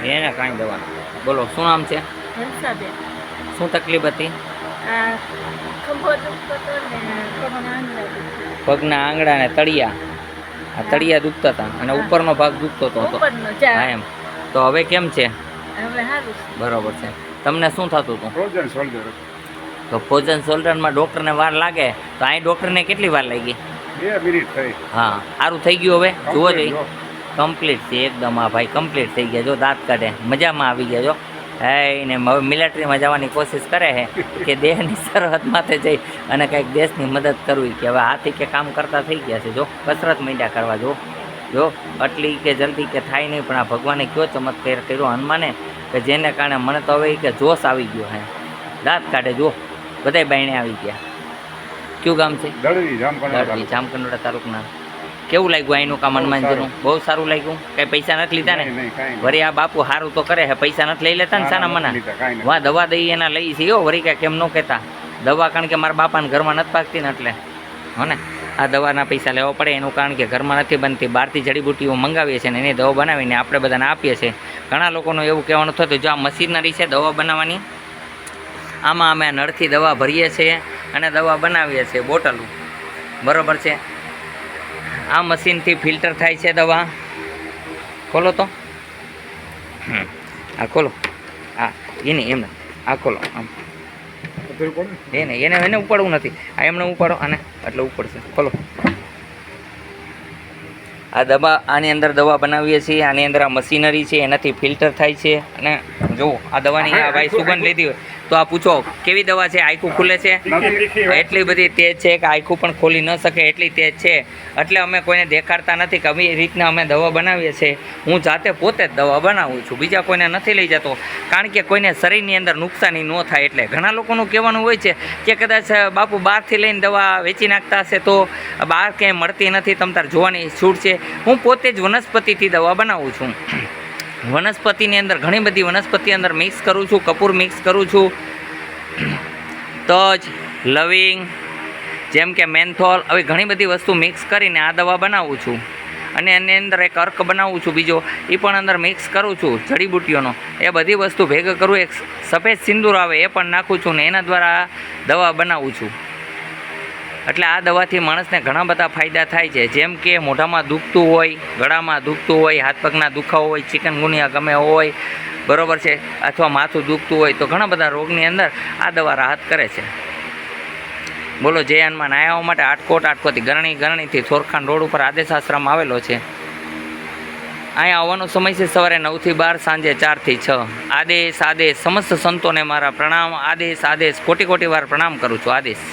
એને કાંઈ દવા. બોલો શું નામ છે? હંસાબેન. શું તકલીફ હતી? આ ખંભો દુખતો હતો ને પગના આંગળા દુખતા. પગના આંગળા ને તળિયા. આ તળિયા દુખતા હતા અને ઉપરનો ભાગ દુખતો હતો. ઉપરનો હા ચા એમ. તો હવે કેમ છે? હવે સારું છે. બરોબર છે. તમને શું થતું હતું? ફ્રોઝન શોલ્ડર તો ફ્રોઝન શોલ્ડરમાં ડૉક્ટરને વાર લાગે તો અહીં ડૉક્ટરને કેટલી વાર લાગી? 2 મિનિટ થઈ. હા સારું થઈ ગયું હવે જુઓ Complete જઈ જો. કમ્પ્લીટ છે એકદમ. હા ભાઈ કમ્પ્લીટ થઈ ગયા જો દાંત કાઢે મજામાં આવી ગયા જો. હે ને હવે મિલિટરીમાં જવાની કોશિશ કરે છે કે દેહની સરહદ માથે જઈ અને કંઈક દેશની મદદ કરવી કે હવે હાથી કે કામ કરતા થઈ ગયા છે જો કસરત માંડ્યા કરવા જો આટલી કે જલ્દી કે થાય નહીં પણ આ ભગવાને કયો ચમત્કાર કર્યો હનુમાને કે જેને કારણે મને તો હવે કે જોશ આવી ગયો હે દાંત કાઢે જો બધાય બાયણે આવી ગયા. કયું ગામ છે? દળવી જામકંડોળા દળવી જામકંડોળા તાલુકાના. કેવું લાગ્યું અહીંનું કામ હનુમાનજીનું? બહુ સારું લાગ્યું. કઈ પૈસા નથી લીધા ને? નહીં, કાંઈ નહીં. વરી આ બાપુ સારું તો કરે છે પૈસા નથી લઈ લેતા ને સાના મના? લીધા, કાંઈ નહીં. વાહ દવા દઈ એના લઈ છે હો વરી કાંઈ કેમ ન કહેતા દવા કારણ કે મારા બાપાને ઘરમાં નથી પાકતી ને એટલે હો ને આ દવાના પૈસા લેવા પડે એનું કારણ કે ઘરમાં નથી બનતી બહારથી જડીબુટ્ટીઓ મંગાવીએ છીએ ને એની દવા બનાવીને આપણે બધાને આપીએ છીએ. ઘણા લોકોનું એવું કહેવાનું થતું જો આ મશીનરી છે દવા બનાવવાની આમાં અમે નળથી દવા ભરીએ છીએ અને દવા બનાવીએ છીએ બોટલો બરાબર છે. આ મશીનથી ફિલ્ટર થાય છે દવા. ખોલો તો આ ખોલો હા એને એમને આ ખોલો આમ અત્યારે કોણ? એને ઉપાડવું નથી આ એમને ઉપાડો અને એટલે ઉપડશે. ખોલો આ દવા આની અંદર દવા બનાવીએ છીએ આની અંદર આ મશીનરી છે એનાથી ફિલ્ટર થાય છે અને જુઓ આ દવાની આ ભાઈ સુગંધ લીધી હોય તો આ પૂછો કેવી દવા છે? આખું ખુલે છે એટલી બધી તેજ છે કે આખું પણ ખોલી ન શકે એટલી તેજ છે એટલે અમે કોઈને દેખાડતા નથી કે આવી રીતના અમે દવા બનાવીએ છીએ. હું જાતે પોતે જ દવા બનાવું છું બીજા કોઈને નથી લઈ જતો કારણ કે કોઈને શરીરની અંદર નુકસાની ન થાય એટલે. ઘણા લોકોનું કહેવાનું હોય છે કે કદાચ બાપુ બહારથી લઈને દવા વેચી નાખતા હશે તો બહાર ક્યાંય મળતી નથી તમ તાર જોવાની છૂટ છે. હું પોતે જ વનસ્પતિથી દવા બનાવું છું. વનસ્પતિની અંદર ઘણી બધી વનસ્પતિ અંદર મિક્સ કરું છું કપૂર મિક્સ કરું છું તજ લવિંગ જેમ કે મેન્થોલ આવી ઘણી બધી વસ્તુ મિક્સ કરીને આ દવા બનાવું છું અને એની અંદર એક અર્ક બનાવું છું બીજો એ પણ અંદર મિક્સ કરું છું જડીબુટ્ટીઓનો એ બધી વસ્તુ ભેગા કરું એક સફેદ સિંદૂર આવે એ પણ નાખું છું ને એના દ્વારા દવા બનાવું છું. એટલે આ દવાથી માણસને ઘણા બધા ફાયદા થાય છે જેમ કે મોઢામાં દુખતું હોય ગળામાં દુખતું હોય હાથ પગના દુખાવો હોય ચિકનગુનિયા ગમે હોય બરાબર છે અથવા માથું દુખતું હોય તો ઘણા બધા રોગની અંદર આ દવા રાહત કરે છે. બોલો જય હનુમાન. આયાઓ માટે આટકોટથી ગરણીથી થોરખાન રોડ ઉપર આદેશ આશ્રમ આવેલો છે. અહીંયા આવવાનો સમય છે સવારે 9 થી 12 સાંજે 4 થી 6. આદેશ સમસ્ત સંતોને મારા પ્રણામ. આદેશ કોટી વાર પ્રણામ કરું છું. આદેશ.